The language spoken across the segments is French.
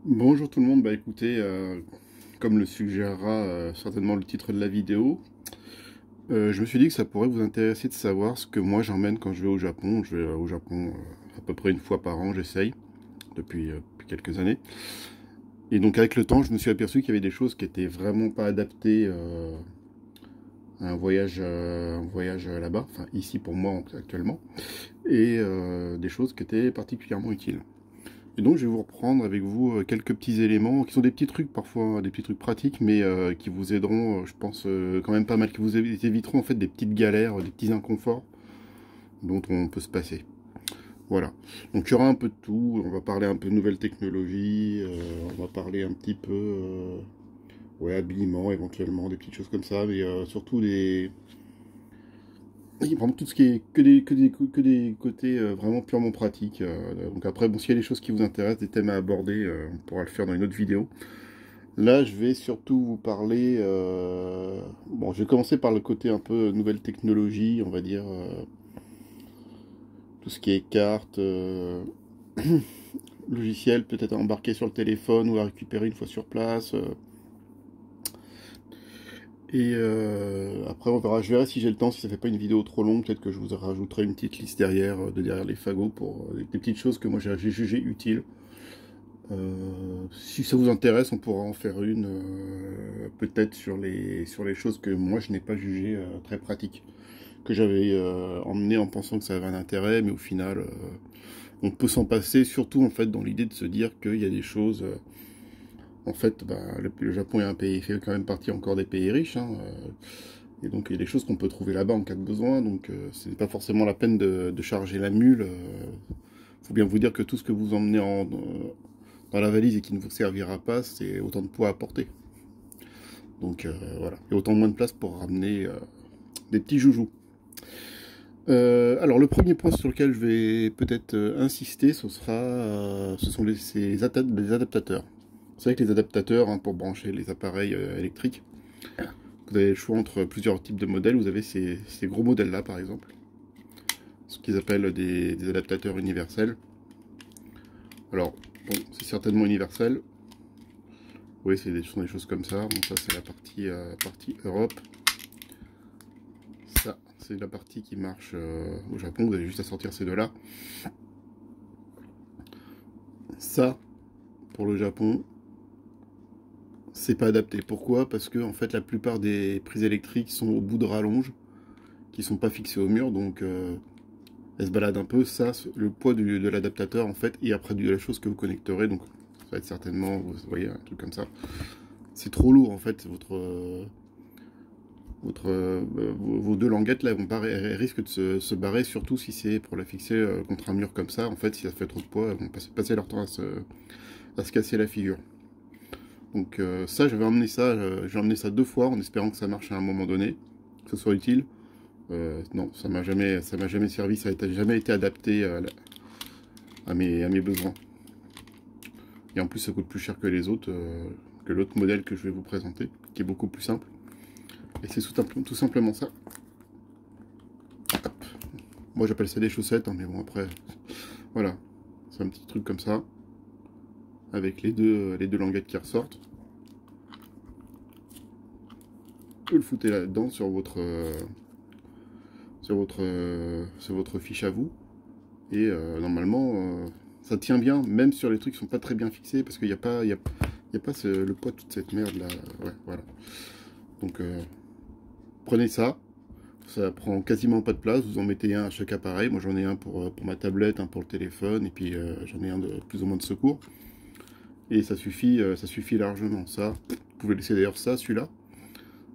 Bonjour tout le monde, bah écoutez, comme le suggérera certainement le titre de la vidéo, je me suis dit que ça pourrait vous intéresser de savoir ce que moi j'emmène quand je vais au Japon. Je vais au Japon à peu près une fois par an, j'essaye, depuis quelques années. Et donc avec le temps, je me suis aperçu qu'il y avait des choses qui étaient vraiment pas adaptées à un voyage là-bas, enfin ici pour moi actuellement, et des choses qui étaient particulièrement utiles. Et donc je vais vous reprendre avec vous quelques petits éléments qui sont des petits trucs parfois, hein, des petits trucs pratiques, mais qui vous aideront, je pense, quand même pas mal, qui vous éviteront en fait des petites galères, des petits inconforts dont on peut se passer. Voilà. Donc il y aura un peu de tout. On va parler un peu de nouvelles technologies, on va parler un petit peu, ouais, habillement éventuellement, des petites choses comme ça, mais surtout des, oui, vraiment tout ce qui est que des côtés vraiment purement pratiques. Donc après, bon, s'il y a des choses qui vous intéressent, des thèmes à aborder, on pourra le faire dans une autre vidéo. Là, je vais surtout vous parler. Bon, je vais commencer par le côté un peu nouvelle technologie, on va dire tout ce qui est cartes, logiciels, peut-être à embarquer sur le téléphone ou à récupérer une fois sur place. Et après, on verra. Je verrai si j'ai le temps, si ça fait pas une vidéo trop longue, peut-être que je vous rajouterai une petite liste derrière, de derrière les fagots pour des petites choses que moi j'ai jugé utiles. Si ça vous intéresse, on pourra en faire une, peut-être sur les choses que moi je n'ai pas jugées très pratiques, que j'avais emmené en pensant que ça avait un intérêt, mais au final, on peut s'en passer, surtout en fait dans l'idée de se dire qu'il y a des choses. En fait, bah, le Japon est un pays, fait quand même partie encore des pays riches, hein, et donc il y a des choses qu'on peut trouver là-bas en cas de besoin, donc ce n'est pas forcément la peine de charger la mule. Faut bien vous dire que tout ce que vous emmenez dans la valise et qui ne vous servira pas, c'est autant de poids à porter. Donc voilà, et autant de moins de place pour ramener des petits joujoux. Alors le premier point sur lequel je vais peut-être insister, ce sont les adaptateurs. C'est vrai que les adaptateurs, hein, pour brancher les appareils électriques, vous avez le choix entre plusieurs types de modèles. Vous avez ces gros modèles-là, par exemple, ce qu'ils appellent des adaptateurs universels. Alors, bon, c'est certainement universel. Oui, sont des choses comme ça. Bon, ça, c'est la partie Europe. Ça, c'est la partie qui marche au Japon. Vous avez juste à sortir ces deux-là. Ça, pour le Japon, c'est pas adapté. Pourquoi? Parce que en fait, la plupart des prises électriques sont au bout de rallonge, qui sont pas fixées au mur, donc elle se balade un peu. Ça, le poids de l'adaptateur, en fait, et après de la chose que vous connecterez, donc ça va être certainement, vous voyez, un truc comme ça. C'est trop lourd, en fait, vos deux languettes là elles risquent de se barrer, surtout si c'est pour la fixer contre un mur comme ça. En fait, si ça fait trop de poids, elles vont passer leur temps à se casser la figure. Donc ça, j'ai emmené ça deux fois en espérant que ça marche à un moment donné, que ce soit utile. Non, ça m'a jamais servi, ça n'a jamais été adapté à mes besoins. Et en plus, ça coûte plus cher que les autres, que l'autre modèle que je vais vous présenter, qui est beaucoup plus simple. Et c'est tout simplement ça. Hop. Moi, j'appelle ça des chaussettes, hein, mais bon, après, voilà. C'est un petit truc comme ça, avec les deux languettes qui ressortent. Vous le foutez là-dedans sur votre fiche à vous. Et normalement, ça tient bien, même sur les trucs qui sont pas très bien fixés, parce qu'il n'y a pas, y a pas le poids de toute cette merde là. Ouais, voilà. Donc prenez ça. Ça prend quasiment pas de place. Vous en mettez un à chaque appareil. Moi j'en ai un pour ma tablette, un pour le téléphone, et puis j'en ai un de plus ou moins de secours. Et ça suffit largement. Ça, vous pouvez laisser d'ailleurs ça, celui-là.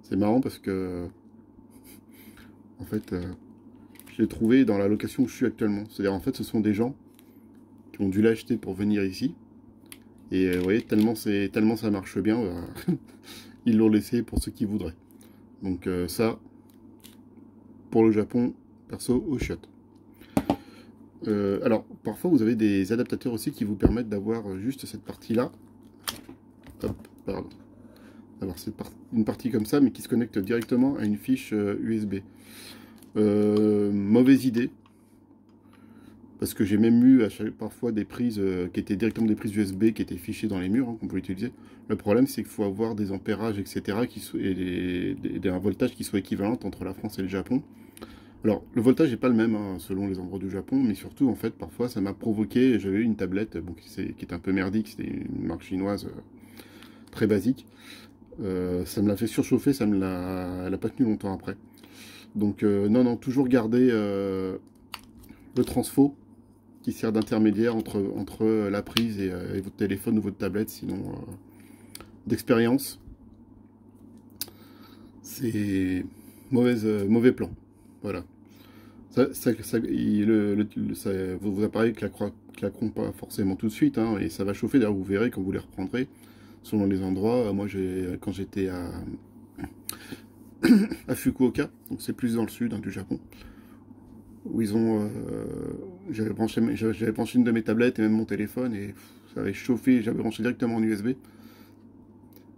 C'est marrant parce que, en fait, je l'ai trouvé dans la location où je suis actuellement. C'est-à-dire, en fait, ce sont des gens qui ont dû l'acheter pour venir ici. Et vous voyez, tellement ça marche bien, ils l'ont laissé pour ceux qui voudraient. Donc ça, pour le Japon, perso, au chiottes. Alors, parfois, vous avez des adaptateurs aussi qui vous permettent d'avoir juste cette partie-là. Hop, pardon. D'avoir une partie comme ça, mais qui se connecte directement à une fiche USB. Mauvaise idée. Parce que j'ai même eu parfois des prises qui étaient directement des prises USB qui étaient fichées dans les murs, hein, qu'on peut utiliser. Le problème, c'est qu'il faut avoir des ampérages, etc., et un voltage qui soit équivalent entre la France et le Japon. Alors, le voltage n'est pas le même hein, selon les endroits du Japon, mais surtout, en fait, parfois, ça m'a provoqué. J'avais eu une tablette bon, qui était un peu merdique, c'était une marque chinoise très basique. Ça me l'a fait surchauffer, elle a pas tenu longtemps après. Donc, non, non, toujours garder le transfo qui sert d'intermédiaire entre la prise et votre téléphone ou votre tablette, sinon, d'expérience, c'est mauvais plan. Voilà. Vos appareils claqueront pas forcément tout de suite, hein, et ça va chauffer. D'ailleurs, vous verrez quand vous les reprendrez, selon les endroits. Moi, quand j'étais à Fukuoka, donc c'est plus dans le sud hein, du Japon, où j'avais branché une de mes tablettes et même mon téléphone, et ça avait chauffé. J'avais branché directement en USB,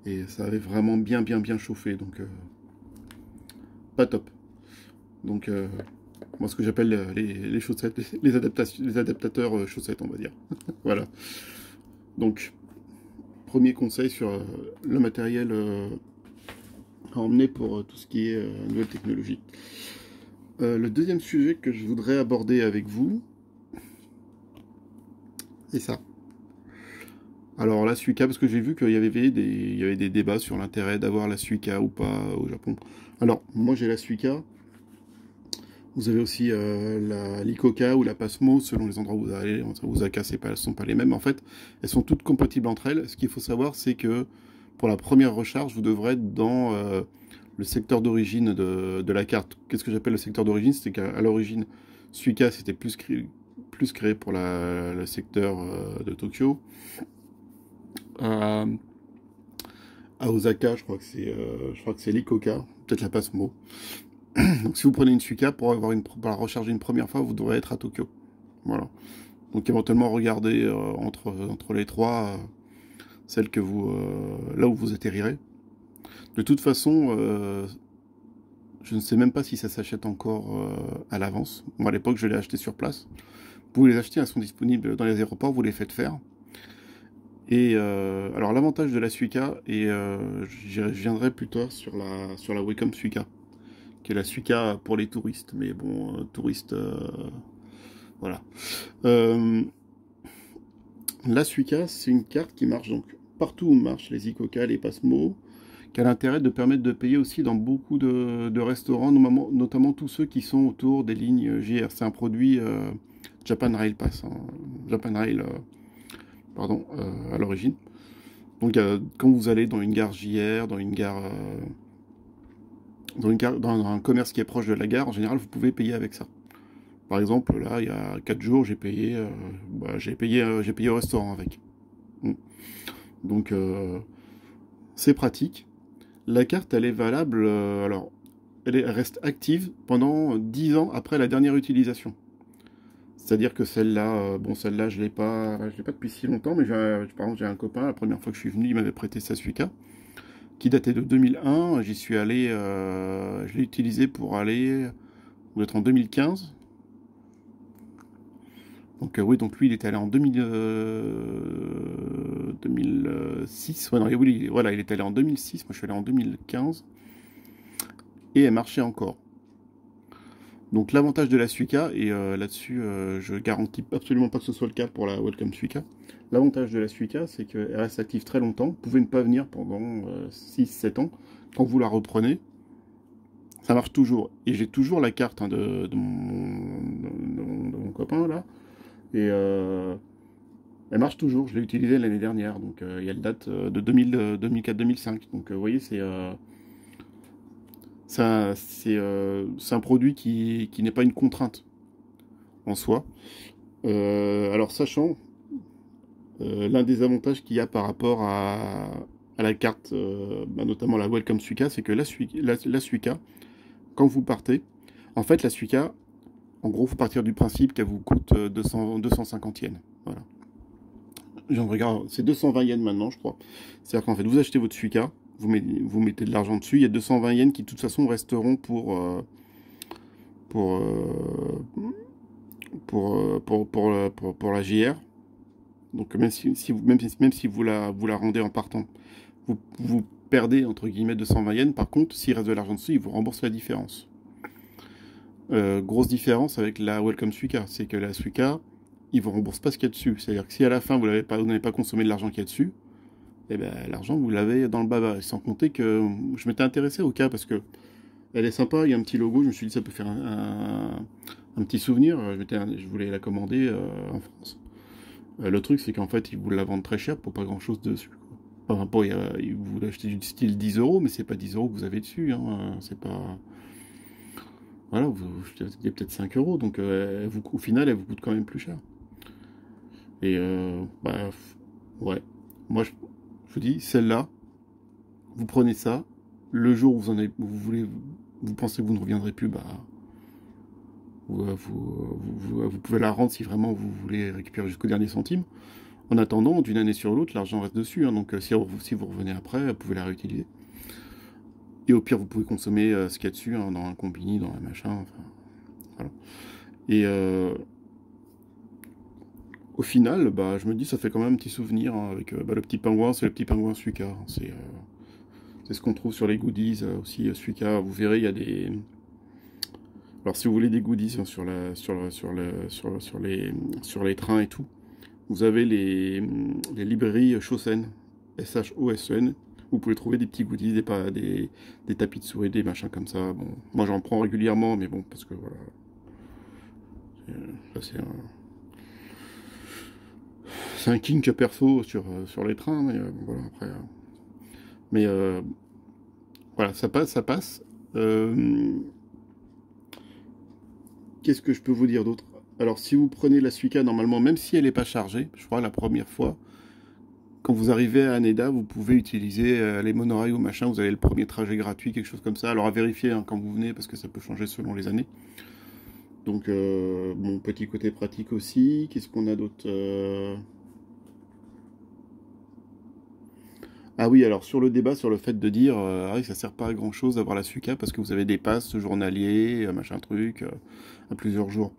et ça avait vraiment bien chauffé, donc pas top. Donc moi, ce que j'appelle les chaussettes, les adaptateurs chaussettes, on va dire. Voilà. Donc, premier conseil sur le matériel à emmener pour tout ce qui est nouvelle technologie. Le deuxième sujet que je voudrais aborder avec vous, c'est ça. Alors, la Suica, parce que j'ai vu qu'il y avait des débats sur l'intérêt d'avoir la Suica ou pas au Japon. Alors, moi j'ai la Suica. Vous avez aussi l'Icoca ou la Pasmo, selon les endroits où vous allez. Osaka, elles ne sont pas les mêmes. En fait, elles sont toutes compatibles entre elles. Ce qu'il faut savoir, c'est que pour la première recharge, vous devrez être dans le secteur d'origine de la carte. Qu'est-ce que j'appelle le secteur d'origine? C'est qu'à l'origine, Suica, c'était plus créé pour le secteur de Tokyo. À Osaka, je crois que c'est l'Icoca, peut-être la Pasmo. Donc si vous prenez une Suica, pour la recharger une première fois, vous devrez être à Tokyo. Voilà. Donc éventuellement regarder entre les trois, celle que là où vous atterrirez. De toute façon, je ne sais même pas si ça s'achète encore à l'avance. Moi à l'époque je l'ai acheté sur place. Vous les achetez, elles sont disponibles dans les aéroports, vous les faites faire. Et alors l'avantage de la Suica, et je viendrai plus tard sur la Wacom Suica, qui est la Suica pour les touristes, mais bon, touristes, voilà. La Suica, c'est une carte qui marche donc partout où marchent les Icoca, les Pasmo, qui a l'intérêt de permettre de payer aussi dans beaucoup de restaurants, notamment tous ceux qui sont autour des lignes JR. C'est un produit Japan Rail Pass, hein, Japan Rail, pardon, à l'origine. Donc quand vous allez dans une gare JR, dans un commerce qui est proche de la gare, en général, vous pouvez payer avec ça. Par exemple, là, il y a 4 jours, j'ai payé au restaurant avec. Donc, c'est pratique. La carte, elle est valable, alors, elle reste active pendant 10 ans après la dernière utilisation. C'est-à-dire que celle-là, celle-là, je l'ai pas depuis si longtemps, mais par exemple, j'ai un copain, la première fois que je suis venu, il m'avait prêté sa Suica, qui datait de 2001. J'y suis allé, je l'ai utilisé pour aller, on doit être en 2015. Donc oui, donc lui il était allé en 2006. Ouais, non, oui, voilà, il est allé en 2006. Moi je suis allé en 2015 et elle marchait encore. Donc l'avantage de la Suica, et là-dessus je garantis absolument pas que ce soit le cas pour la Wacom Suica. L'avantage de la Suica, c'est qu'elle reste active très longtemps. Vous pouvez ne pas venir pendant 6-7 ans. Quand vous la reprenez, ça marche toujours. Et j'ai toujours la carte hein, de mon copain là. Et elle marche toujours, je l'ai utilisée l'année dernière, donc elle date de 2004-2005. Donc vous voyez, c'est un produit qui n'est pas une contrainte en soi. Alors sachant, l'un des avantages qu'il y a par rapport à la carte, notamment la Wacom Suica, c'est que la Suica, quand vous partez, en fait la Suica, en gros, il faut partir du principe qu'elle vous coûte 250 yens. Voilà. Je regarde, c'est 220 yens maintenant, je crois. C'est-à-dire qu'en fait, vous achetez votre Suica, vous mettez de l'argent dessus, il y a 220 yens qui, de toute façon, resteront pour pour la JR. Donc même si vous la rendez en partant, vous perdez entre guillemets 220 yens. Par contre, s'il reste de l'argent dessus, ils vous remboursent la différence. Grosse différence avec la Welcome Suica, c'est que la Suica, ils vous remboursent pas ce qu'il y a dessus. C'est-à-dire que si à la fin vous n'avez pas consommé de l'argent qu'il y a dessus, eh ben, l'argent vous l'avez dans le baba. Et sans compter que je m'étais intéressé au cas parce que elle est sympa, il y a un petit logo, je me suis dit ça peut faire un petit souvenir. Je voulais la commander en France. Le truc c'est qu'en fait ils vous la vendent très cher pour pas grand chose dessus. Enfin, vous l'achetez du style 10 euros, mais c'est pas 10 euros que vous avez dessus. Hein. C'est pas. Voilà, il y a peut-être 5 euros, donc au final, elle vous coûte quand même plus cher. Et bah, ouais. Moi, je vous dis, celle-là, vous prenez ça, le jour où vous pensez que vous ne reviendrez plus, bah, vous pouvez la rendre si vraiment vous voulez récupérer jusqu'au dernier centime. En attendant, d'une année sur l'autre, l'argent reste dessus, hein, donc si vous revenez après, vous pouvez la réutiliser. Et au pire, vous pouvez consommer ce qu'il y a dessus, hein, dans un combini, dans un machin, enfin, voilà. Et au final, bah, je me dis, ça fait quand même un petit souvenir, hein, avec bah, le petit pingouin, c'est le petit pingouin Suica. Hein, c'est ce qu'on trouve sur les goodies aussi, Suica. Vous verrez, il y a des. Alors, si vous voulez des goodies hein, sur les trains et tout, vous avez les librairies Shosen, Shosen. Vous pouvez trouver des petits goodies, des tapis de souris, des machins comme ça. Bon, moi j'en prends régulièrement, mais bon, parce que voilà. C'est un kink perso sur les trains, mais voilà, après. Mais voilà, ça passe, ça passe. Qu'est-ce que je peux vous dire d'autre? Alors, si vous prenez la Suica, normalement, même si elle n'est pas chargée, je crois la première fois, quand vous arrivez à Haneda, vous pouvez utiliser les monorails ou machin, vous avez le premier trajet gratuit, quelque chose comme ça. Alors à vérifier hein, quand vous venez, parce que ça peut changer selon les années. Donc, bon, petit côté pratique aussi. Qu'est-ce qu'on a d'autre Ah oui, alors sur le débat, sur le fait de dire ah oui, ça sert pas à grand chose d'avoir la Suica parce que vous avez des passes journaliers, machin truc, à plusieurs jours.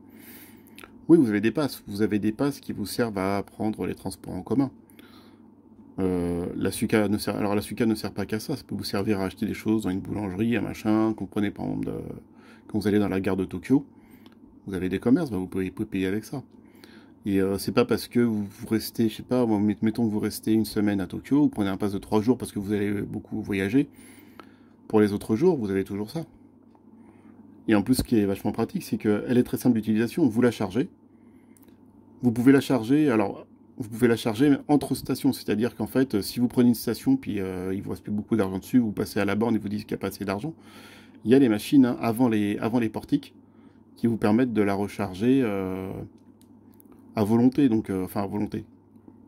Oui, vous avez des passes. Vous avez des passes qui vous servent à prendre les transports en commun. Alors la Suica ne sert pas qu'à ça. Ça peut vous servir à acheter des choses dans une boulangerie, un machin. Comprenez par exemple quand vous allez dans la gare de Tokyo, vous avez des commerces, bah, vous pouvez payer avec ça. Et c'est pas parce que vous restez, je sais pas, mettons que vous restez une semaine à Tokyo, vous prenez un pass de 3 jours parce que vous allez beaucoup voyager. Pour les autres jours, vous avez toujours ça. Et en plus, ce qui est vachement pratique, c'est qu'elle est très simple d'utilisation. Vous la chargez. Vous pouvez la charger, alors, vous pouvez la charger entre stations. C'est-à-dire qu'en fait, si vous prenez une station, puis il vous reste plus beaucoup d'argent dessus, vous passez à la borne et vous dites qu'il n'y a pas assez d'argent, il y a les machines hein, avant les portiques qui vous permettent de la recharger à volonté. Donc, enfin, à volonté.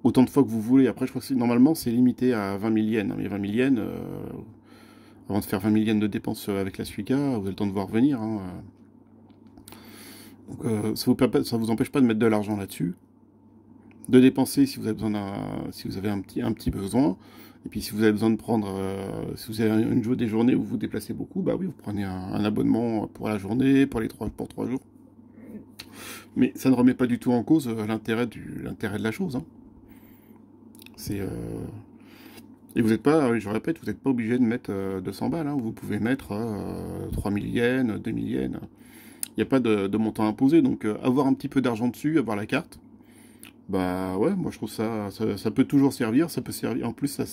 Autant de fois que vous voulez. Après, je crois que normalement, c'est limité à 20 000 yens. Mais 20 000 yens, avant de faire 20 000 yens de dépenses avec la Suica, vous avez le temps de voir venir. Hein. Donc, ça vous empêche pas de mettre de l'argent là-dessus, de dépenser si vous avez si vous avez un petit besoin. Et puis, si vous avez besoin de prendre, si vous avez des journées où vous vous déplacez beaucoup, bah oui, vous prenez un abonnement pour la journée, pour 3 jours. Mais ça ne remet pas du tout en cause l'intérêt de la chose. Hein. C'est Et vous n'êtes pas, je répète, vous n'êtes pas obligé de mettre 200 balles. Hein. Vous pouvez mettre 3000 yens, 2000 yens. Il n'y a pas de montant imposé. Donc avoir un petit peu d'argent dessus, avoir la carte, bah ouais, moi je trouve ça peut toujours servir. Ça peut servir. En plus, ça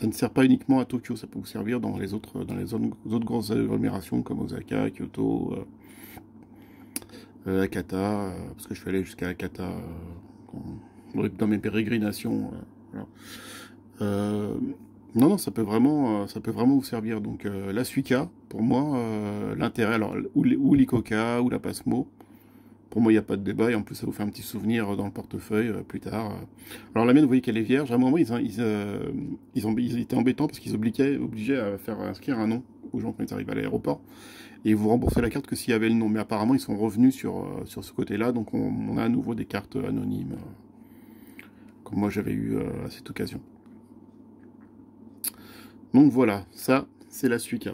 ne sert pas uniquement à Tokyo. Ça peut vous servir dans les autres grosses agglomérations comme Osaka, Kyoto, Akata. Parce que je suis allé jusqu'à Akata dans mes pérégrinations. Voilà. Euh, non, non, ça peut vraiment vous servir. Donc la Suica, pour moi, l'intérêt, alors ou l'Icoca ou la Pasmo, pour moi il n'y a pas de débat et en plus ça vous fait un petit souvenir dans le portefeuille plus tard. Alors la mienne, vous voyez qu'elle est vierge. À un moment ils étaient embêtants parce qu'ils obligeaient à faire inscrire un nom aux gens quand ils arrivent à l'aéroport et ils vous remboursaient la carte que s'il y avait le nom. Mais apparemment ils sont revenus sur ce côté-là, donc on a à nouveau des cartes anonymes comme moi j'avais eu à cette occasion. Donc voilà, ça, c'est la Suica.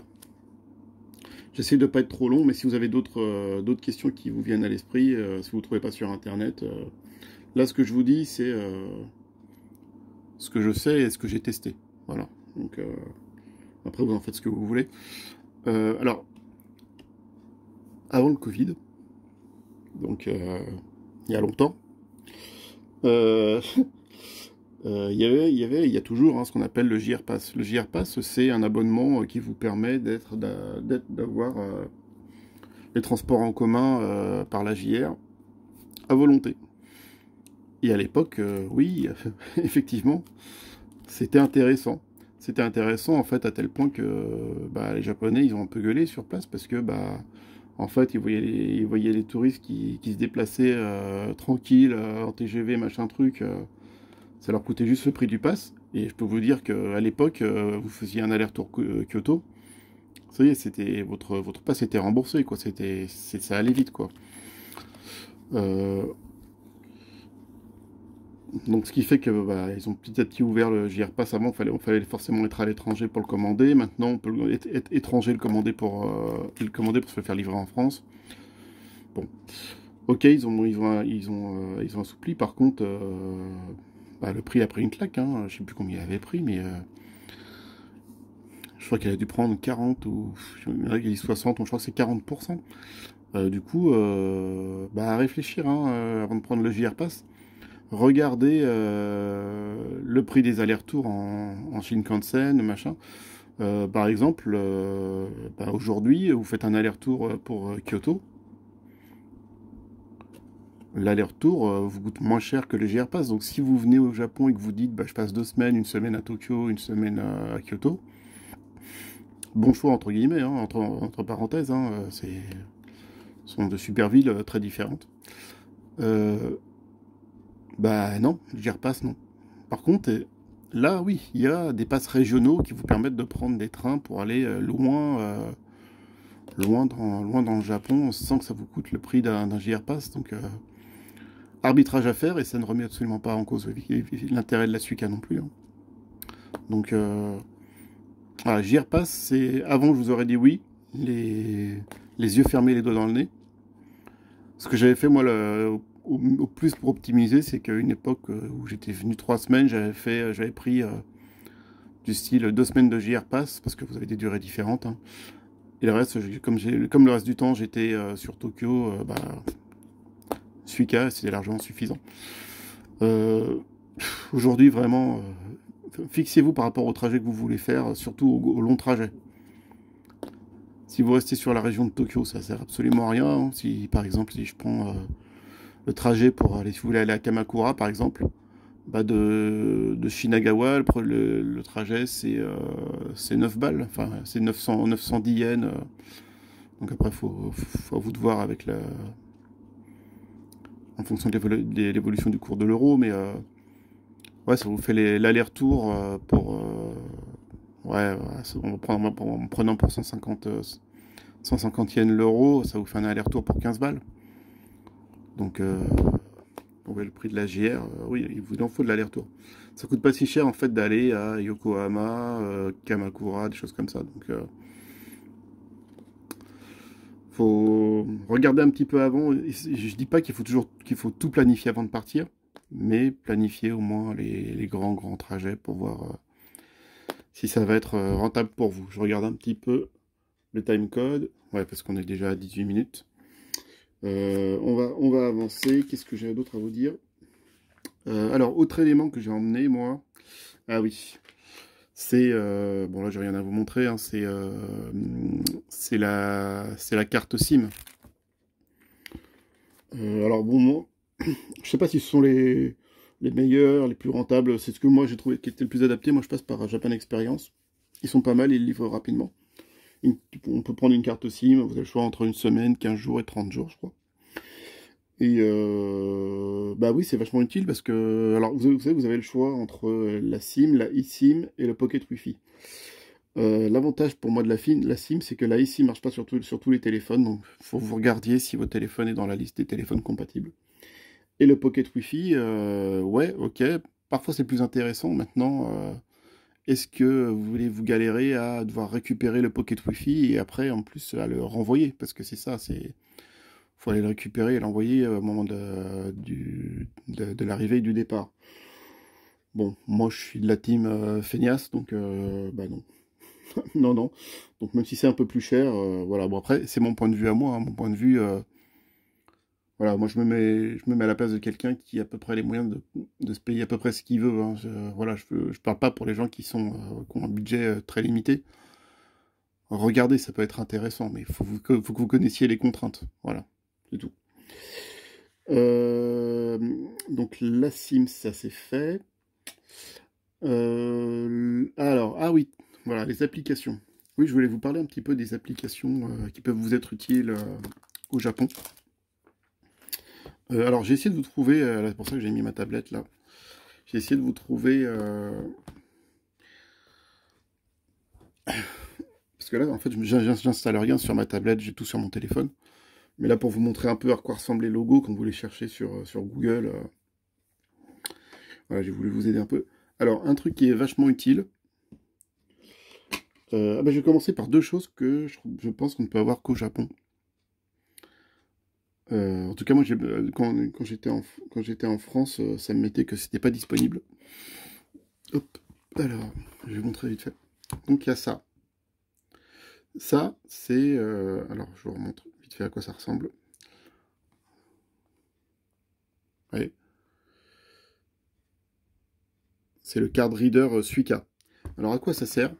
J'essaie de ne pas être trop long, mais si vous avez d'autres questions qui vous viennent à l'esprit, si vous ne trouvez pas sur Internet, là, ce que je vous dis, c'est ce que je sais et ce que j'ai testé. Voilà. Donc, après, vous en faites ce que vous voulez. Alors, avant le Covid, donc il y a longtemps, euh, il y a toujours ce qu'on appelle le JR Pass. Le JR Pass, c'est un abonnement qui vous permet d'avoir les transports en commun par la JR à volonté. Et à l'époque, oui, effectivement, c'était intéressant. C'était intéressant en fait à tel point que les Japonais ils ont un peu gueulé sur place parce que en fait ils voyaient les touristes qui se déplaçaient tranquilles en TGV machin truc. Ça leur coûtait juste le prix du pass. Et je peux vous dire qu'à l'époque vous faisiez un aller-retour Kyoto. Ça y est, c'était votre pass était remboursé quoi. Ça allait vite quoi. Euh, Donc ce qui fait que ils ont petit à petit ouvert le JR Pass. Avant, il fallait forcément être à l'étranger pour le commander. Maintenant, on peut être étranger et le commander pour se le faire livrer en France. Bon, ok, ils ont assoupli. Par contre, le prix a pris une claque. Hein. Je sais plus combien il avait pris, mais je crois qu'il a dû prendre 40 ou il y en a qui disent 60, donc je crois que c'est 40%. Du coup, à réfléchir avant de prendre le JR Pass. Regardez le prix des allers-retours en Shinkansen, machin. Par exemple, aujourd'hui, vous faites un aller-retour pour Kyoto. L'aller-retour vous coûte moins cher que le JR Pass. Donc si vous venez au Japon et que vous dites je passe 2 semaines, une semaine à Tokyo, une semaine à Kyoto, bon choix entre guillemets, hein, entre parenthèses, hein, ce sont de super villes très différentes. Non, j'y repasse, non. Par contre, là, oui, il y a des passes régionaux qui vous permettent de prendre des trains pour aller loin dans le Japon, sans que ça vous coûte le prix d'un JR Pass. Donc, arbitrage à faire, et ça ne remet absolument pas en cause l'intérêt de la Suica non plus. Hein. Donc, voilà, JR Pass, c'est... Avant, je vous aurais dit oui, les yeux fermés, les doigts dans le nez. Ce que j'avais fait, moi, au plus pour optimiser, c'est qu'à une époque où j'étais venu 3 semaines, j'avais pris du style 2 semaines de JR Pass, parce que vous avez des durées différentes. Hein. Et le reste, comme le reste du temps, j'étais sur Tokyo, Suica, c'était largement suffisant. Aujourd'hui, vraiment, fixez-vous par rapport au trajet que vous voulez faire, surtout au long trajet. Si vous restez sur la région de Tokyo, ça sert absolument à rien. Hein. Si, par exemple, si je prends le trajet pour aller, si vous voulez aller à Kamakura, par exemple, de Shinagawa, le trajet, c'est 9 balles. Enfin, c'est 910 yens. Donc après, faut à vous de voir en fonction de l'évolution du cours de l'euro. Mais ouais, ça vous fait l'aller-retour en prenant pour 150 yens l'euro, ça vous fait un aller-retour pour 15 balles. Donc, ouais, le prix de la JR, oui, il vous en faut de l'aller-retour. Ça coûte pas si cher en fait d'aller à Yokohama, Kamakura, des choses comme ça. Donc, faut regarder un petit peu avant. Je dis pas qu'il faut tout planifier avant de partir, mais planifier au moins les grands trajets pour voir si ça va être rentable pour vous. Je regarde un petit peu le timecode, ouais, parce qu'on est déjà à 18 minutes. On va avancer. Qu'est-ce que j'ai d'autre à vous dire? Alors, autre élément que j'ai emmené, moi. Ah oui. C'est... bon, là, j'ai rien à vous montrer. Hein, c'est la carte SIM. Alors, bon, moi, je sais pas si ce sont les meilleurs, les plus rentables. C'est ce que moi, j'ai trouvé qui était le plus adapté. Moi, je passe par Japan Experience. Ils sont pas mal, ils livrent rapidement. On peut prendre une carte SIM, vous avez le choix entre une semaine, 15 jours et 30 jours, je crois. Et oui, c'est vachement utile parce que, alors vous savez, vous avez le choix entre la SIM, la eSIM et le Pocket Wi-Fi. L'avantage pour moi de la SIM, c'est que la eSIM marche pas sur tous les téléphones, donc il faut que vous regardiez si votre téléphone est dans la liste des téléphones compatibles. Et le Pocket Wi-Fi, ouais, ok, parfois c'est plus intéressant maintenant. est-ce que vous voulez vous galérer à devoir récupérer le Pocket Wi-Fi et après, en plus, à le renvoyer? Parce que c'est ça, faut aller le récupérer et l'envoyer au moment de l'arrivée et du départ. Bon, moi, je suis de la team feignasse, donc bah non. Non, non. Donc même si c'est un peu plus cher, voilà. Bon après, c'est mon point de vue à moi, hein. Mon point de vue, voilà, moi je me mets à la place de quelqu'un qui a à peu près les moyens de se payer à peu près ce qu'il veut, hein. Voilà, je parle pas pour les gens qui ont un budget très limité. Regardez, ça peut être intéressant, mais faut que vous connaissiez les contraintes. Voilà, c'est tout. Euh, donc la SIM, ça c'est fait. Alors, ah oui, voilà, les applications. Oui, je voulais vous parler un petit peu des applications qui peuvent vous être utiles au Japon. Alors, j'ai essayé de vous trouver, c'est pour ça que j'ai mis ma tablette là. J'ai essayé de vous trouver, parce que là, en fait, j'installe rien sur ma tablette, j'ai tout sur mon téléphone. Mais là, pour vous montrer un peu à quoi ressemblent les logos quand vous les cherchez sur Google, voilà, j'ai voulu vous aider un peu. Alors, un truc qui est vachement utile, je vais commencer par deux choses que je pense qu'on ne peut avoir qu'au Japon. En tout cas, moi, quand j'étais en France, ça me mettait que c'était pas disponible. Hop, alors, je vais vous montrer vite fait. Donc, il y a ça. Ça, c'est... alors, je vous remontre vite fait à quoi ça ressemble. Ouais. C'est le card reader Suica. Alors, à quoi ça sert?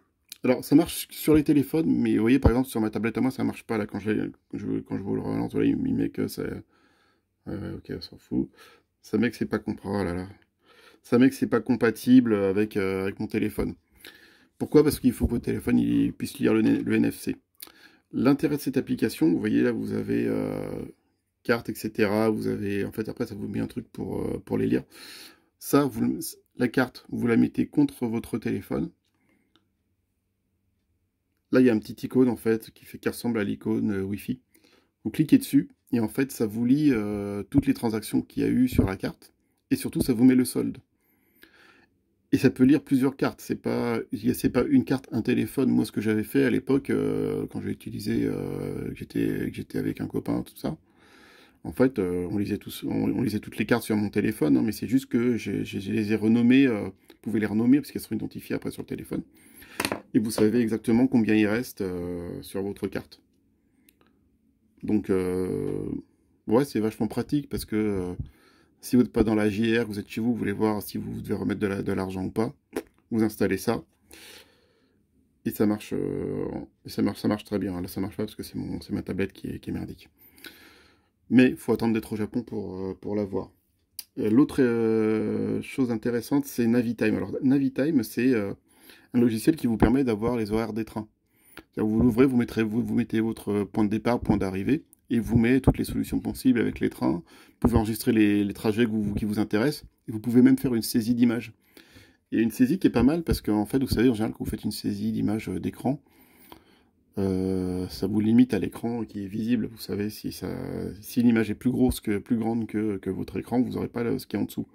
Alors, ça marche sur les téléphones, mais vous voyez, par exemple, sur ma tablette à moi, ça marche pas. Là, quand je vous le relance, il met que ça... ok, on s'en fout. Ça met que c'est pas compatible. Oh là là. Ça met que c'est pas compatible avec mon téléphone. Pourquoi? Parce qu'il faut que votre téléphone il puisse lire le NFC. L'intérêt de cette application, vous voyez là, vous avez carte, etc. Vous avez, en fait, après, ça vous met un truc pour les lire. Ça, la carte, vous la mettez contre votre téléphone. Là, il y a un petit icône, en fait, qui ressemble à l'icône Wi-Fi. Vous cliquez dessus, et en fait, ça vous lit toutes les transactions qu'il y a eu sur la carte, et surtout, ça vous met le solde. Et ça peut lire plusieurs cartes, c'est pas une carte, un téléphone. Moi, ce que j'avais fait à l'époque, quand j'ai utilisé, que j'étais avec un copain, tout ça, en fait, on lisait toutes les cartes sur mon téléphone, hein, mais c'est juste que je les ai renommées, vous pouvez les renommer parce qu'elles seront identifiées après sur le téléphone. Et vous savez exactement combien il reste sur votre carte. Donc, ouais, c'est vachement pratique parce que si vous n'êtes pas dans la JR, vous êtes chez vous, vous voulez voir si vous devez remettre de l'argent ou pas, vous installez ça. Et ça marche, ça marche très bien. Là, ça marche pas parce que c'est ma tablette qui est merdique. Mais il faut attendre d'être au Japon pour l'avoir. L'autre chose intéressante, c'est Navitime. Alors, Navitime, c'est un logiciel qui vous permet d'avoir les horaires des trains. Vous l'ouvrez, vous mettez votre point de départ, point d'arrivée, et vous mettez toutes les solutions possibles avec les trains. Vous pouvez enregistrer les trajets qui vous intéressent, et vous pouvez même faire une saisie d'image. Il y a une saisie qui est pas mal, parce qu'en fait, vous savez, en général, quand vous faites une saisie d'image d'écran, ça vous limite à l'écran qui est visible. Vous savez, si l'image est plus grande que votre écran, vous n'aurez pas ce qui est en dessous.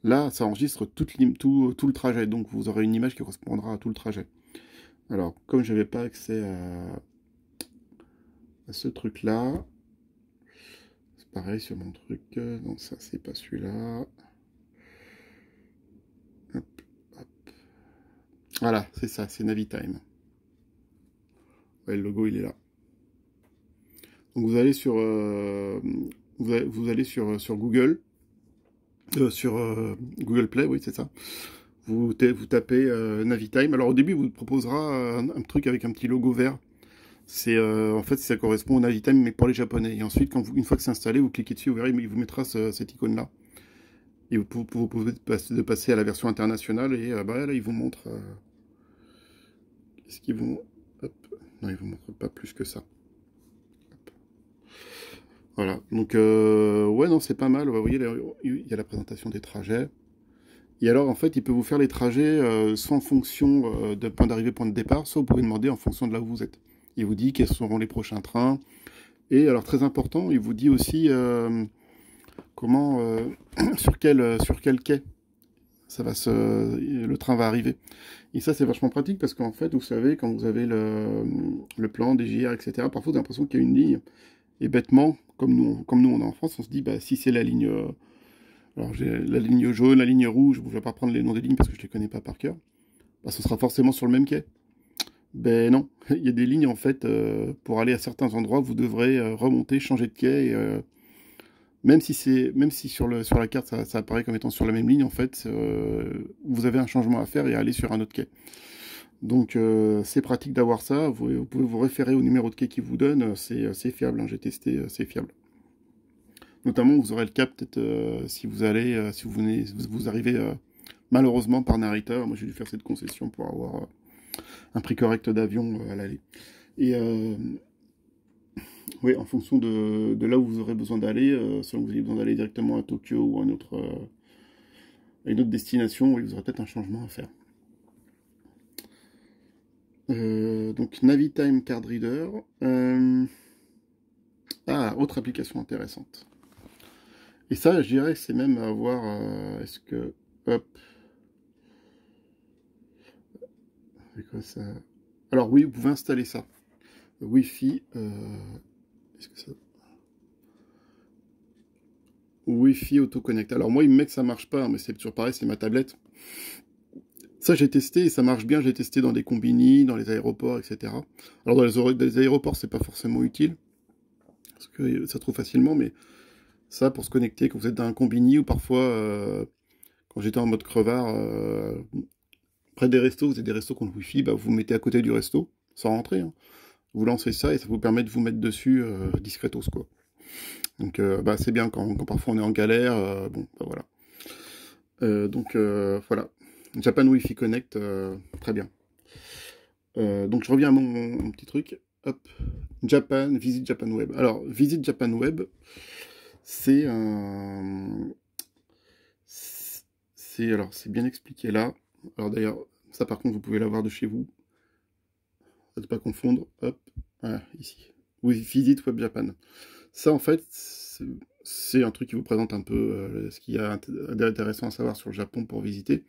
Là, ça enregistre tout le trajet, donc vous aurez une image qui correspondra à tout le trajet. Alors, comme je n'avais pas accès à ce truc-là, c'est pareil sur mon truc. Non, ça, c'est pas celui-là. Hop, hop. Voilà, c'est ça, c'est Navitime. Ouais, le logo, il est là. Donc, vous allez sur Google, sur Google Play, oui, c'est ça. Vous tapez Navitime. Alors, au début, il vous proposera un truc avec un petit logo vert. C'est en fait ça correspond au Navitime mais pour les japonais. Et ensuite, une fois que c'est installé, vous cliquez dessus, vous verrez, il vous mettra cette icône-là. Et vous pouvez passer à la version internationale et là, il vous montre. Qu'est-ce qu'ils vont. Hop. Non, il vous montre pas plus que ça. Hop. Voilà. Donc, ouais, non, c'est pas mal. Vous voyez, il y a la présentation des trajets. Et alors, en fait, il peut vous faire les trajets soit en fonction de point d'arrivée, point de départ, soit vous pouvez demander en fonction de là où vous êtes. Il vous dit quels seront les prochains trains. Et alors, très important, il vous dit aussi comment, sur quel quai le train va arriver. Et ça, c'est vachement pratique parce qu'en fait, vous savez, quand vous avez le plan, DGR, etc., parfois vous avez l'impression qu'il y a une ligne. Et bêtement, comme nous on est en France, on se dit, bah, si c'est la ligne, alors j'ai la ligne jaune, la ligne rouge, je vais pas prendre les noms des lignes parce que je les connais pas par cœur, bah, ce sera forcément sur le même quai. Ben non, il y a des lignes en fait, pour aller à certains endroits, vous devrez remonter, changer de quai, même si sur la carte ça apparaît comme étant sur la même ligne, en fait, vous avez un changement à faire et à aller sur un autre quai. Donc c'est pratique d'avoir ça, vous pouvez vous référer au numéro de quai qu'ils vous donnent, c'est fiable, hein, j'ai testé, c'est fiable. Notamment, vous aurez le cas peut-être si vous allez, si vous arrivez malheureusement par Narita. Moi j'ai dû faire cette concession pour avoir un prix correct d'avion à l'aller. Et oui, en fonction de là où vous aurez besoin d'aller, si vous avez besoin d'aller directement à Tokyo ou à une autre destination, oui, vous aurez peut-être un changement à faire. Donc Navitime Card Reader. Autre application intéressante. Et ça, je dirais que c'est même à voir. Est-ce que. Hop. C'est quoi ça? Alors oui, vous pouvez installer ça. Wi-Fi. Est-ce que ça. Wi-Fi autoconnect. Alors moi, il me met que ça marche pas, mais c'est toujours pareil, c'est ma tablette. Ça, j'ai testé et ça marche bien. J'ai testé dans des combini, dans les aéroports, etc. Alors dans les aéroports, c'est pas forcément utile parce que ça se trouve facilement, mais ça, pour se connecter quand vous êtes dans un combini ou parfois, quand j'étais en mode crevard, près des restos, vous avez des restos qui ont le Wi-Fi, bah, vous vous mettez à côté du resto, sans rentrer, hein. Vous lancez ça et ça vous permet de vous mettre dessus discretos, quoi. Donc, bah, c'est bien quand parfois on est en galère, bon, bah voilà. Voilà. Japan Wi-Fi Connect, très bien. Donc je reviens à mon petit truc. Hop. Visit Japan Web. Alors, Visit Japan Web, c'est c'est bien expliqué là. Alors d'ailleurs, ça par contre, vous pouvez l'avoir de chez vous. Ne pas confondre. Hop. Voilà, ici. Oui, Visit Web Japan. Ça, en fait, c'est un truc qui vous présente un peu ce qu'il y a d'intéressant à savoir sur le Japon pour visiter.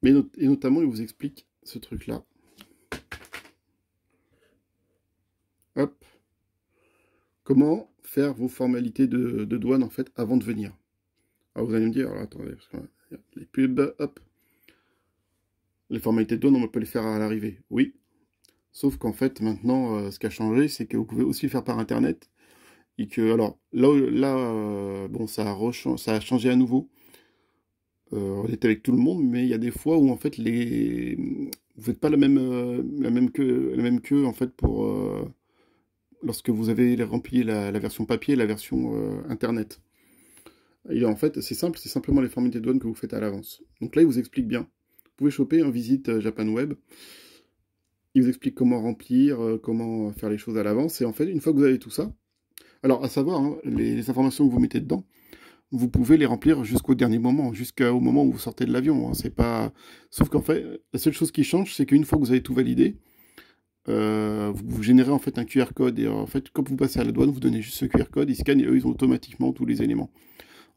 Et notamment, il vous explique ce truc-là. Hop. Comment faire vos formalités de douane, en fait, avant de venir. Alors, vous allez me dire, alors, attendez, parce que les pubs, hop. Les formalités de douane, on peut les faire à l'arrivée. Oui. Sauf qu'en fait, maintenant, ce qui a changé, c'est que vous pouvez aussi le faire par Internet. Et que, alors, bon, ça a changé à nouveau. On est avec tout le monde, mais il y a des fois où, en fait, vous faites pas la même queue, en fait, lorsque vous avez rempli la version papier et la version Internet. Et en fait, c'est simple, c'est simplement les formalités de douane que vous faites à l'avance. Donc là, il vous explique bien. Vous pouvez choper un Visite Japan Web. Il vous explique comment remplir, comment faire les choses à l'avance. Et en fait, une fois que vous avez tout ça, alors à savoir, hein, les informations que vous mettez dedans, vous pouvez les remplir jusqu'au dernier moment, jusqu'au moment où vous sortez de l'avion. Hein. C'est pas... Sauf qu'en fait, la seule chose qui change, c'est qu'une fois que vous avez tout validé, vous générez en fait un QR code. Et en fait, quand vous passez à la douane, vous donnez juste ce QR code, ils scannent et eux, ils ont automatiquement tous les éléments.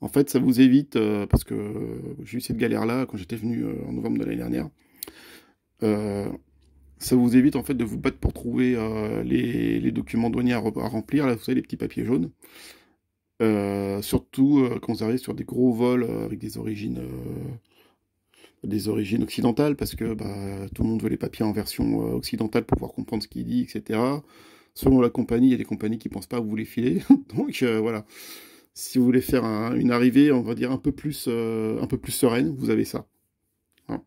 En fait, ça vous évite, parce que j'ai eu cette galère-là quand j'étais venu en novembre de l'année dernière. Ça vous évite en fait de vous battre pour trouver les documents douaniers à remplir. Là, vous savez, les petits papiers jaunes. Surtout quand vous arrivez sur des gros vols avec des origines occidentales, parce que bah, tout le monde veut les papiers en version occidentale pour pouvoir comprendre ce qu'il dit, etc. Selon la compagnie, il y a des compagnies qui pensent pas vous les filer. Donc voilà. Si vous voulez faire une arrivée, on va dire un peu plus sereine, vous avez ça. Hein.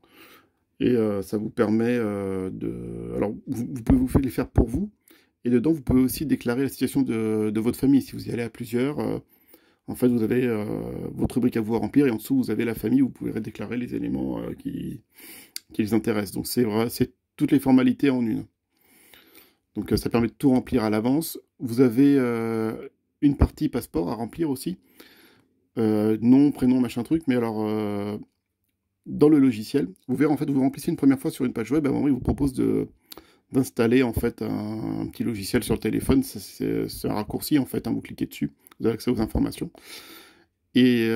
Et ça vous permet Alors, vous pouvez les faire pour vous. Et dedans, vous pouvez aussi déclarer la situation de votre famille. Si vous y allez à plusieurs, en fait, vous avez votre rubrique à vous à remplir. Et en dessous, vous avez la famille où vous pouvez déclarer les éléments qui les intéressent. Donc, c'est toutes les formalités en une. Donc, ça permet de tout remplir à l'avance. Vous avez une partie passeport à remplir aussi. Nom, prénom, machin truc. Mais alors... dans le logiciel, vous verrez en fait, vous remplissez une première fois sur une page web, à un moment il vous propose d'installer en fait un petit logiciel sur le téléphone. C'est un raccourci en fait, hein, vous cliquez dessus, vous avez accès aux informations. Et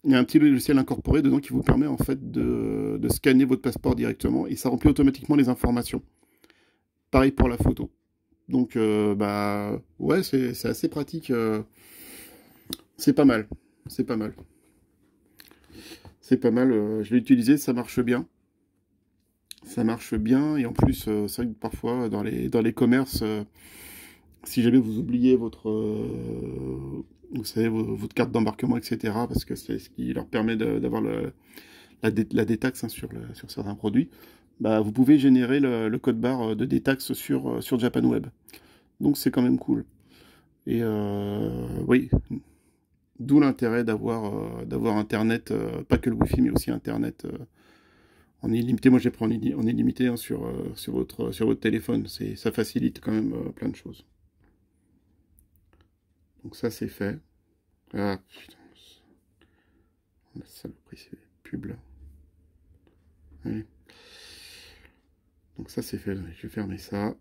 il y a un petit logiciel incorporé dedans qui vous permet en fait de scanner votre passeport directement et ça remplit automatiquement les informations. Pareil pour la photo. Donc, bah, ouais, c'est assez pratique. C'est pas mal. C'est pas mal. C'est pas mal. Je l'ai utilisé, ça marche bien. Ça marche bien. Et en plus, c'est vrai que parfois, dans les commerces, si jamais vous oubliez vous savez, votre carte d'embarquement, etc., parce que c'est ce qui leur permet d'avoir la détaxe hein, sur certains produits, bah, vous pouvez générer le code barre de détaxe sur Japan Web. Donc c'est quand même cool. Et oui, d'où l'intérêt d'avoir Internet, pas que le Wi-Fi, mais aussi Internet en illimité. Moi j'ai pris en illimité hein, sur votre téléphone. Ça facilite quand même plein de choses. Donc ça c'est fait. Ah putain, la saloperie, c'est les pubs là. Oui. Donc ça c'est fait, je vais fermer ça.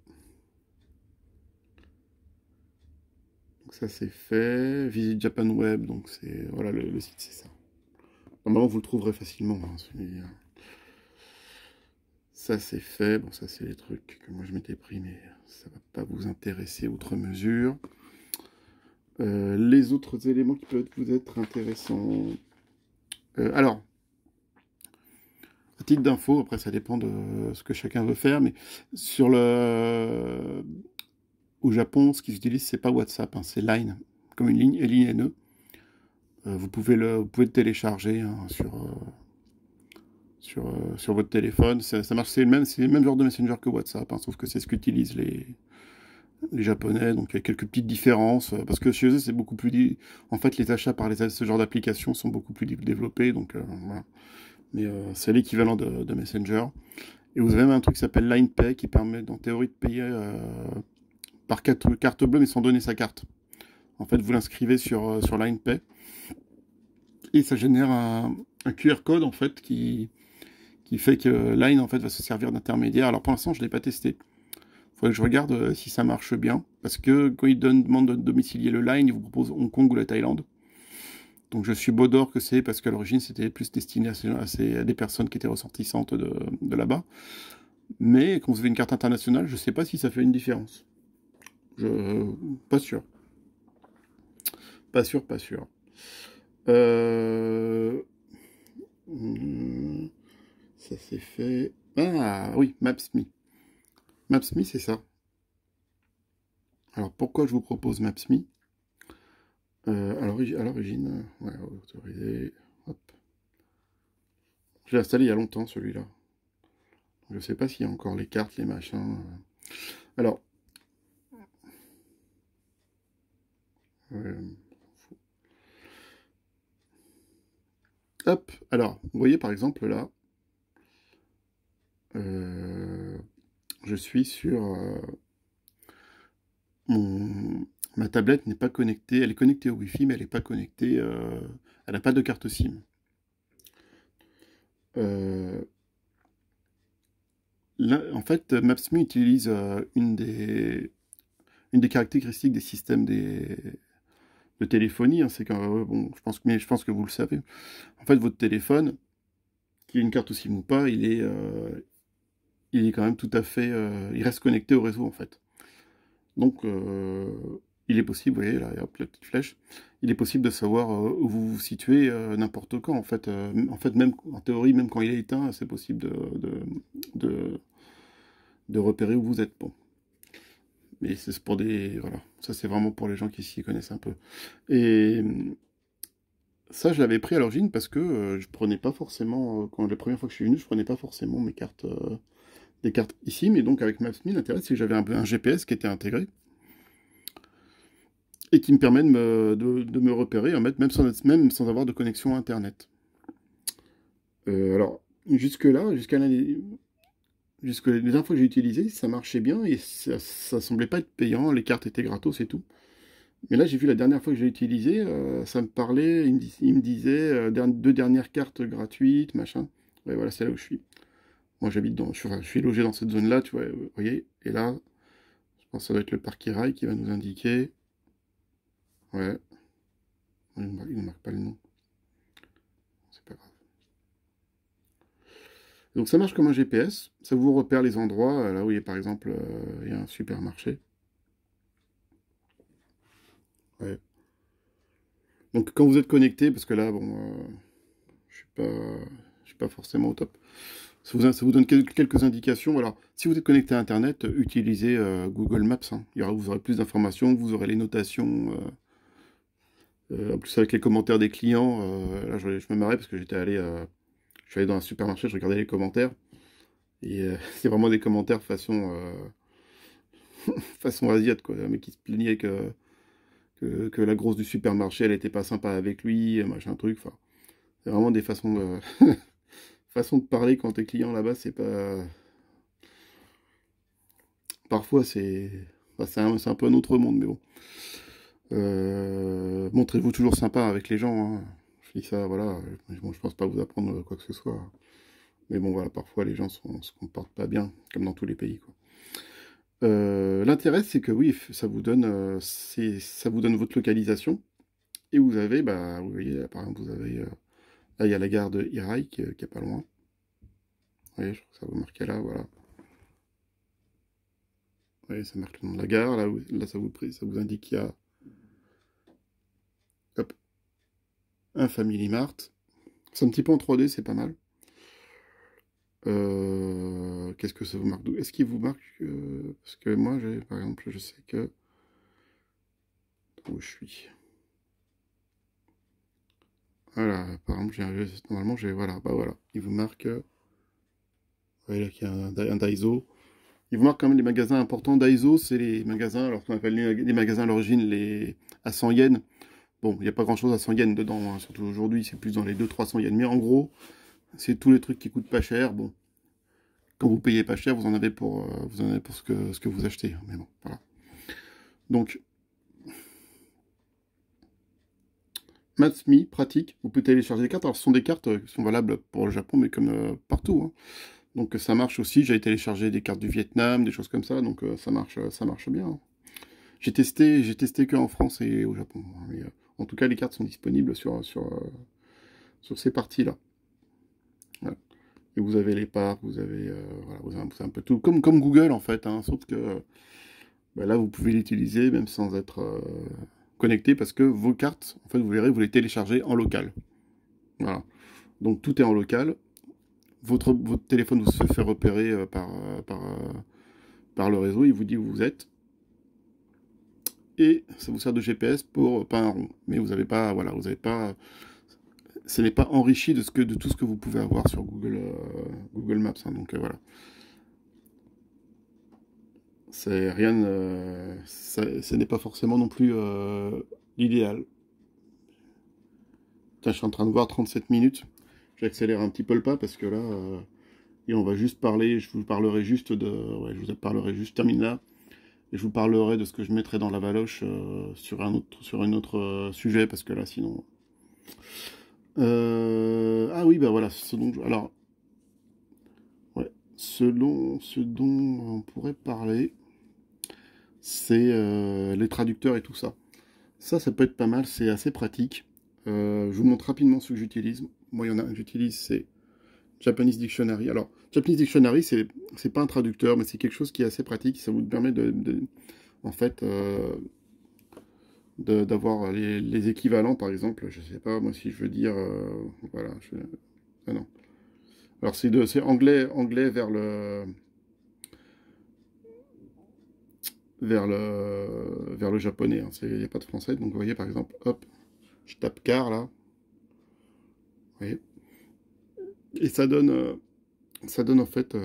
Donc ça c'est fait. Visite Japan Web, donc c'est voilà le site c'est ça. Normalement vous le trouverez facilement hein, celui-là. Ça c'est fait. Bon ça c'est les trucs que moi je m'étais pris mais ça va pas vous intéresser outre mesure. Les autres éléments qui peuvent vous être intéressants. Alors, à titre d'info, après ça dépend de ce que chacun veut faire, mais au Japon, ce qu'ils utilisent, c'est pas WhatsApp, hein, c'est Line, comme une ligne, L-I-N-E. Vous pouvez le télécharger hein, sur votre téléphone. Ça marche, c'est le même genre de Messenger que WhatsApp, hein, sauf que c'est ce qu'utilisent les Japonais, donc il y a quelques petites différences, parce que chez eux, c'est beaucoup plus... En fait, les achats par ce genre d'applications sont beaucoup plus développés, donc voilà. Mais c'est l'équivalent de Messenger. Et vous avez même un truc qui s'appelle LinePay, qui permet, en théorie, de payer par carte bleue, mais sans donner sa carte. En fait, vous l'inscrivez sur LinePay, et ça génère un QR code, en fait, qui fait que Line, en fait, va se servir d'intermédiaire. Alors, pour l'instant, je ne l'ai pas testé. Faudrait que je regarde si ça marche bien. Parce que quand il demande de domicilier le Line, il vous propose Hong Kong ou la Thaïlande. Donc je suis Bodor que c'est parce qu'à l'origine c'était plus destiné à des personnes qui étaient ressortissantes de là-bas. Mais quand vous avez une carte internationale, je sais pas si ça fait une différence. Pas sûr. Pas sûr, pas sûr. Euh... Ça c'est fait. Ah oui, Maps.me. Maps.me c'est ça. Alors pourquoi je vous propose Maps.me à l'origine, ouais, autorisé. Hop. Je l'ai installé il y a longtemps celui-là. Je sais pas s'il y a encore les cartes, les machins. Alors, euh, hop, alors, vous voyez par exemple là, euh, je suis sur ma tablette n'est pas connectée, elle est connectée au Wi-Fi, mais elle n'est pas connectée, elle n'a pas de carte SIM. Là, en fait, Maps.me utilise une des caractéristiques des systèmes de téléphonie, hein, c'est que, bon, mais je pense que vous le savez. En fait, votre téléphone, qu'il ait une carte SIM ou pas, il est quand même tout à fait, il reste connecté au réseau en fait. Donc, il est possible, vous voyez là, hop, la petite flèche, il est possible de savoir où vous vous situez n'importe quand en fait. Même en théorie, même quand il est éteint, c'est possible de, de repérer où vous êtes. Bon, mais c'est pour des, voilà, ça c'est vraiment pour les gens qui s'y connaissent un peu. Et ça, je l'avais pris à l'origine parce que je prenais pas forcément, quand la première fois que je suis venu, je prenais pas forcément mes cartes. Des cartes ici, mais donc avec Maps.me, l'intérêt c'est que j'avais un GPS qui était intégré et qui me permet de me repérer, en fait, même sans avoir de connexion Internet. Alors, jusque-là, jusque les dernières fois que j'ai utilisé, ça marchait bien et ça semblait pas être payant, les cartes étaient gratos et tout. Mais là, j'ai vu la dernière fois que j'ai utilisé, ça me parlait, il me disait deux dernières cartes gratuites, machin. Ouais, voilà, c'est là où je suis. Moi, je suis logé dans cette zone-là, tu vois, vous voyez. Et là, je pense que ça doit être le parc Irail qui va nous indiquer. Ouais, il ne marque pas le nom. Donc ça marche comme un GPS, ça vous repère les endroits, là où il y a par exemple il y a un supermarché. Ouais. Donc quand vous êtes connecté, parce que là, bon, je suis pas forcément au top. Ça vous donne quelques indications. Alors, si vous êtes connecté à Internet, utilisez Google Maps, hein. Vous aurez plus d'informations, vous aurez les notations. En plus, avec les commentaires des clients, là, je me marrais parce que je suis allé dans un supermarché, je regardais les commentaires. Et c'est vraiment des commentaires façon asiate, quoi. Un mec qui se plaignait que la grosse du supermarché, elle était pas sympa avec lui, machin truc. Enfin, c'est vraiment des façons de parler quand t'es client là-bas, c'est pas. Parfois, enfin, c'est un peu un autre monde, mais bon. Montrez-vous toujours sympa avec les gens, hein. Je dis ça, voilà. Bon, je pense pas vous apprendre quoi que ce soit. Mais bon, voilà, parfois les gens se comportent pas bien, comme dans tous les pays, quoi. L'intérêt, c'est que oui, ça vous donne votre localisation. Et vous avez, bah, vous voyez, par exemple, là, il y a la gare de Hiraï qui est pas loin. Vous voyez, je crois que ça vous marquer là, voilà. Vous voyez, ça marque le nom de la gare. Là ça vous indique qu'il y a, hop, un Family Mart. C'est un petit peu en 3D, c'est pas mal. Qu'est-ce que ça vous marque? Est-ce qu'il vous marque parce que moi, par exemple, je sais que où je suis. Voilà, par exemple, normalement, voilà, bah voilà, il vous marque, vous voyez là qu'il y a un Daiso. Il vous marque quand même les magasins importants. Daiso, c'est les magasins, alors qu'on appelle les magasins à l'origine à 100 yens. Bon, il n'y a pas grand-chose à 100 yens dedans, hein, surtout aujourd'hui, c'est plus dans les 200-300 yens. Mais en gros, c'est tous les trucs qui coûtent pas cher. Bon, quand vous payez pas cher, vous en avez pour ce que vous achetez. Mais bon, voilà. Donc, Matsmi, pratique, vous pouvez télécharger des cartes. Alors, ce sont des cartes qui sont valables pour le Japon, mais comme partout, hein. Donc, ça marche aussi. J'avais téléchargé des cartes du Vietnam, des choses comme ça. Donc, ça marche bien, hein. J'ai testé que en France et au Japon, hein. Mais, en tout cas, les cartes sont disponibles sur ces parties-là. Voilà. Et vous avez les parcs, voilà, vous avez un peu tout. Comme Google, en fait, hein, sauf que bah, là, vous pouvez l'utiliser même sans être connecté parce que vos cartes, en fait, vous verrez, vous les téléchargez en local. Voilà. Donc tout est en local. Votre téléphone vous se fait repérer par le réseau, il vous dit où vous êtes. Et ça vous sert de GPS pour pas un rond. Mais vous n'avez pas, voilà, vous avez pas, ce n'est pas enrichi de tout ce que vous pouvez avoir sur Google Maps, hein. Donc voilà. C'est rien, ce n'est pas forcément non plus l'idéal. Tiens, je suis en train de voir 37 minutes. J'accélère un petit peu le pas parce que là, et on va juste parler, je termine là, et je vous parlerai de ce que je mettrai dans la valoche sur un autre sujet parce que là, sinon. Ah oui, bah voilà, alors, ouais, ce dont on pourrait parler, c'est les traducteurs et tout ça. Ça peut être pas mal, c'est assez pratique. Je vous montre rapidement ce que j'utilise. Moi, il y en a un que j'utilise, c'est Japanese Dictionary. Alors, Japanese Dictionary, c'est pas un traducteur, mais c'est quelque chose qui est assez pratique. Ça vous permet en fait, d'avoir les équivalents, par exemple. Je sais pas, moi, si je veux dire, voilà, ah non. Alors, c'est anglais vers le japonais, hein. Il n'y a pas de français. Donc, vous voyez, par exemple, hop, je tape car là, vous voyez, et ça donne en fait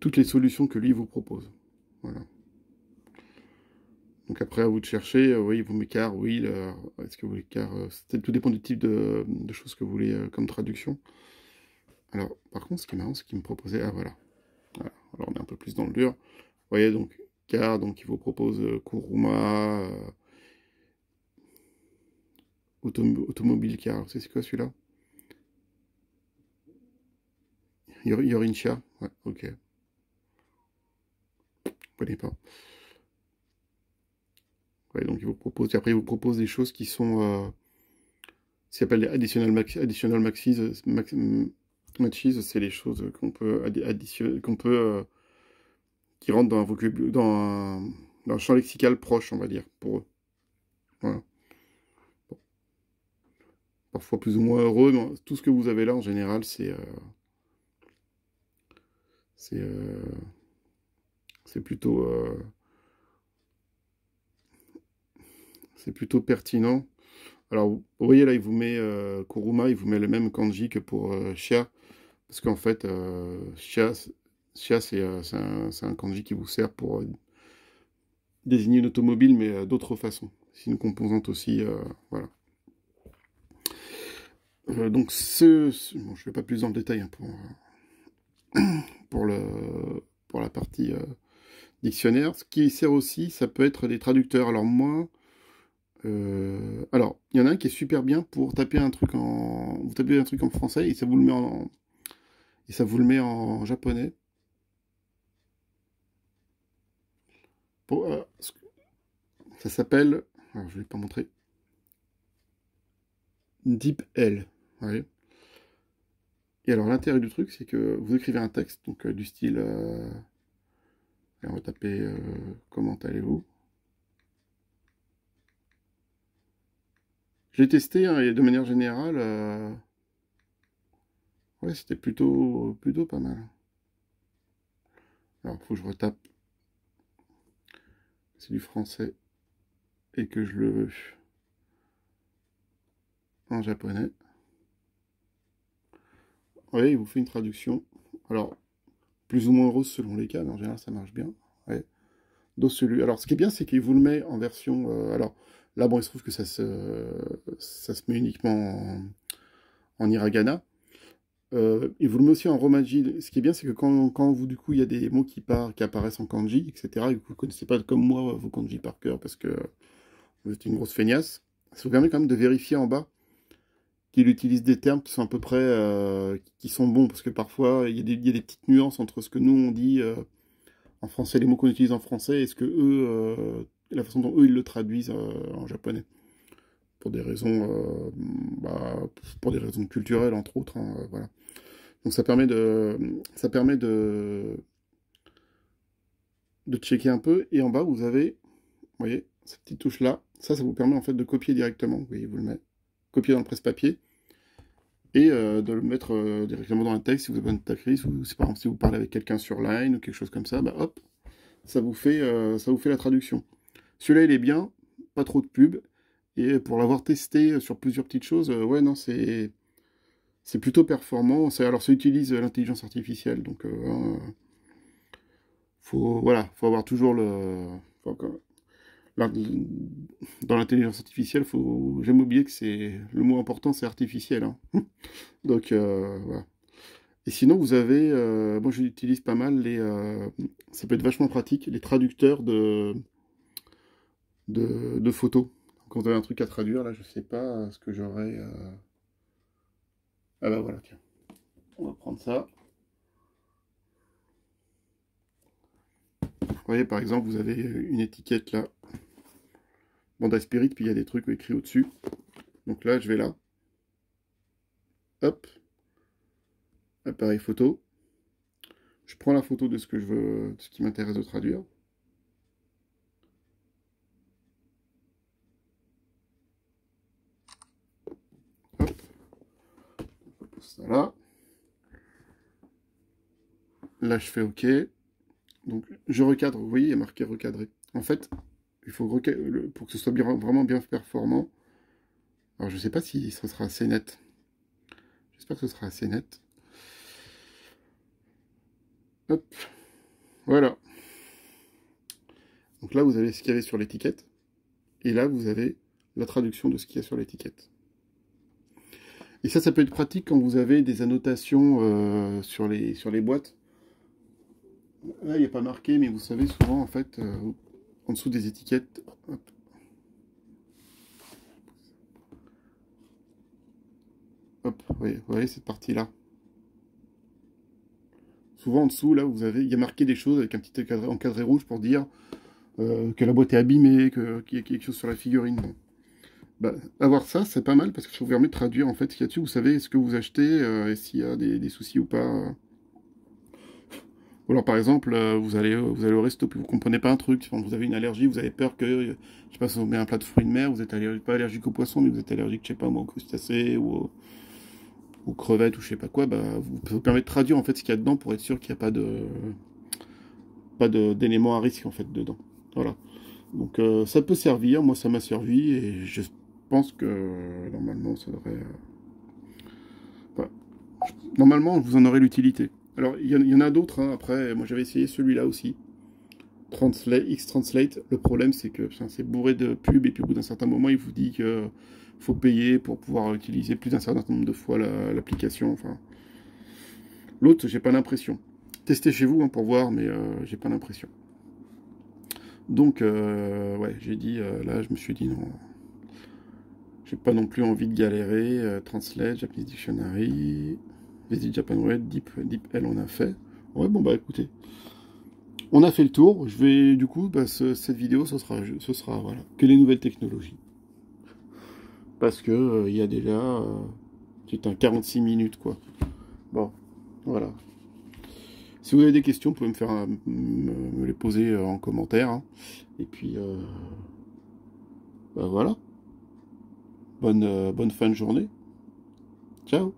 toutes les solutions que lui vous propose. Voilà. Donc après, à vous de chercher, oui, vous met car, oui, est-ce que vous voulez car, tout dépend du type de choses que vous voulez comme traduction. Alors, par contre, ce qui est marrant, c'est qu'il me proposait, ah voilà. Voilà. Alors on est un peu plus dans le dur. Vous voyez, donc, car, donc il vous propose Kuruma, automobile car, c'est quoi celui-là? Yorincha, ouais, ok, je connais pas. Ouais, donc il vous propose, et après il vous propose des choses qui sont, s'appelle les additional matches, c'est les choses qu'on peut additionner, qui rentrent dans un vocabulaire, dans un champ lexical proche, on va dire, pour eux. Voilà. Bon. Parfois plus ou moins heureux, mais tout ce que vous avez là, en général, c'est plutôt, c'est plutôt pertinent. Alors, vous voyez là, il vous met Kuruma, il vous met le même kanji que pour Shia, parce qu'en fait, Shia, c'est un kanji qui vous sert pour désigner une automobile, mais d'autres façons. C'est une composante aussi, voilà. Donc, bon, je ne vais pas plus dans le détail hein, pour la partie dictionnaire. Ce qui sert aussi, ça peut être des traducteurs. Alors moi, alors il y en a un qui est super bien pour taper un truc vous tapez un truc en français et ça vous le met en japonais. Ça s'appelle, alors je ne vais pas montrer, DeepL. Ouais. Et alors l'intérêt du truc, c'est que vous écrivez un texte, donc du style, on va taper comment allez-vous. J'ai testé hein, et de manière générale, ouais, c'était plutôt pas mal. Alors, il faut que je retape. C'est du français et que je le veux en japonais. Oui, il vous fait une traduction. Alors, plus ou moins rose selon les cas, mais en général, ça marche bien. Ouais. Alors, ce qui est bien, c'est qu'il vous le met en version... alors, là, bon, il se trouve que ça se met uniquement en hiragana. Il vous le met aussi en romaji. Ce qui est bien, c'est que quand vous, du coup, il y a des mots qui apparaissent en kanji, etc., et que vous ne connaissez pas, comme moi, vos kanji par cœur, parce que vous êtes une grosse feignasse, ça vous permet quand même de vérifier en bas qu'il utilise des termes qui sont à peu près, qui sont bons, parce que parfois, il y a des petites nuances entre ce que nous, on dit en français, les mots qu'on utilise en français, et ce que eux, la façon dont eux, ils le traduisent en japonais. Pour des raisons, pour des raisons culturelles, entre autres, hein, voilà. Donc ça permet de checker un peu, et en bas, vous avez, vous voyez, cette petite touche-là, ça vous permet en fait de copier directement, vous voyez, vous le mettez, copier dans le presse-papier, et de le mettre directement dans un texte, si vous avez une tacrisse, ou par exemple si vous parlez avec quelqu'un sur Line, ou quelque chose comme ça, bah hop, ça vous fait la traduction. Celui-là, il est bien, pas trop de pub, et pour l'avoir testé sur plusieurs petites choses, ouais, non, c'est plutôt performant. Alors, ça utilise l'intelligence artificielle, donc faut avoir toujours dans l'intelligence artificielle, faut jamais oublier que le mot important, c'est artificiel. Hein. Donc, voilà. Et sinon, vous avez, moi j'utilise pas mal ça peut être vachement pratique, les traducteurs de photos. Quand vous avez un truc à traduire, là, je sais pas ce que j'aurais. Ah bah voilà, tiens. On va prendre ça. Vous voyez, par exemple, vous avez une étiquette là. Banda Spirit, puis il y a des trucs écrits au-dessus. Donc là, je vais là. Hop. Appareil photo. Je prends la photo de ce que je veux, de ce qui m'intéresse de traduire. Hop. Je pose ça là. Là, je fais OK. Donc, je recadre. Vous voyez, il y a marqué recadrer. En fait, il faut pour que ce soit vraiment bien performant. Alors, je ne sais pas si ce sera assez net. J'espère que ce sera assez net. Hop. Voilà. Donc là, vous avez ce qu'il y avait sur l'étiquette. Et là, vous avez la traduction de ce qu'il y a sur l'étiquette. Et ça peut être pratique quand vous avez des annotations sur les boîtes. Là, il n'y a pas marqué, mais vous savez, souvent, en fait, en dessous des étiquettes... Hop. Hop, vous voyez cette partie-là. Souvent, en dessous, là, il y a marqué des choses avec un petit encadré rouge pour dire que la boîte est abîmée, qu'il y a quelque chose sur la figurine. Bon. Bah, avoir ça, c'est pas mal parce que ça vous permet de traduire en fait ce qu'il y a dessus. Vous savez ce que vous achetez et s'il y a des soucis ou pas. Ou alors par exemple, vous allez au resto puis vous comprenez pas un truc. Enfin, vous avez une allergie, vous avez peur que, je sais pas, si vous met un plat de fruits de mer, vous êtes pas allergique au poisson, mais vous êtes allergique, je sais pas moi, aux crustacés aux crevettes ou je sais pas quoi. Bah, ça vous permet de traduire en fait ce qu'il y a dedans pour être sûr qu'il n'y a pas d'éléments à risque en fait dedans. Voilà. Donc ça peut servir, moi ça m'a servi et je pense que normalement ça devrait. Voilà. Normalement vous en aurez l'utilité. Alors il y en a d'autres, hein, après, moi j'avais essayé celui-là aussi. X-Translate, le problème c'est que c'est bourré de pubs et puis au bout d'un certain moment il vous dit que faut payer pour pouvoir utiliser plus d'un certain nombre de fois l'application. Enfin, l'autre j'ai pas l'impression. Testez chez vous hein, pour voir, mais j'ai pas l'impression. Donc ouais, j'ai dit là je me suis dit non, j'ai pas non plus envie de galérer. Translate, Japanese Dictionary, Visit Japan Web, DeepL on a fait. Ouais bon bah écoutez. On a fait le tour. Je vais, du coup, bah, cette vidéo, ce sera voilà, que les nouvelles technologies. Parce que il y a déjà, c'est un 46 minutes, quoi. Bon, voilà. Si vous avez des questions, vous pouvez me les poser en commentaire, hein. Et puis, bah, voilà. Bonne fin de journée. Ciao.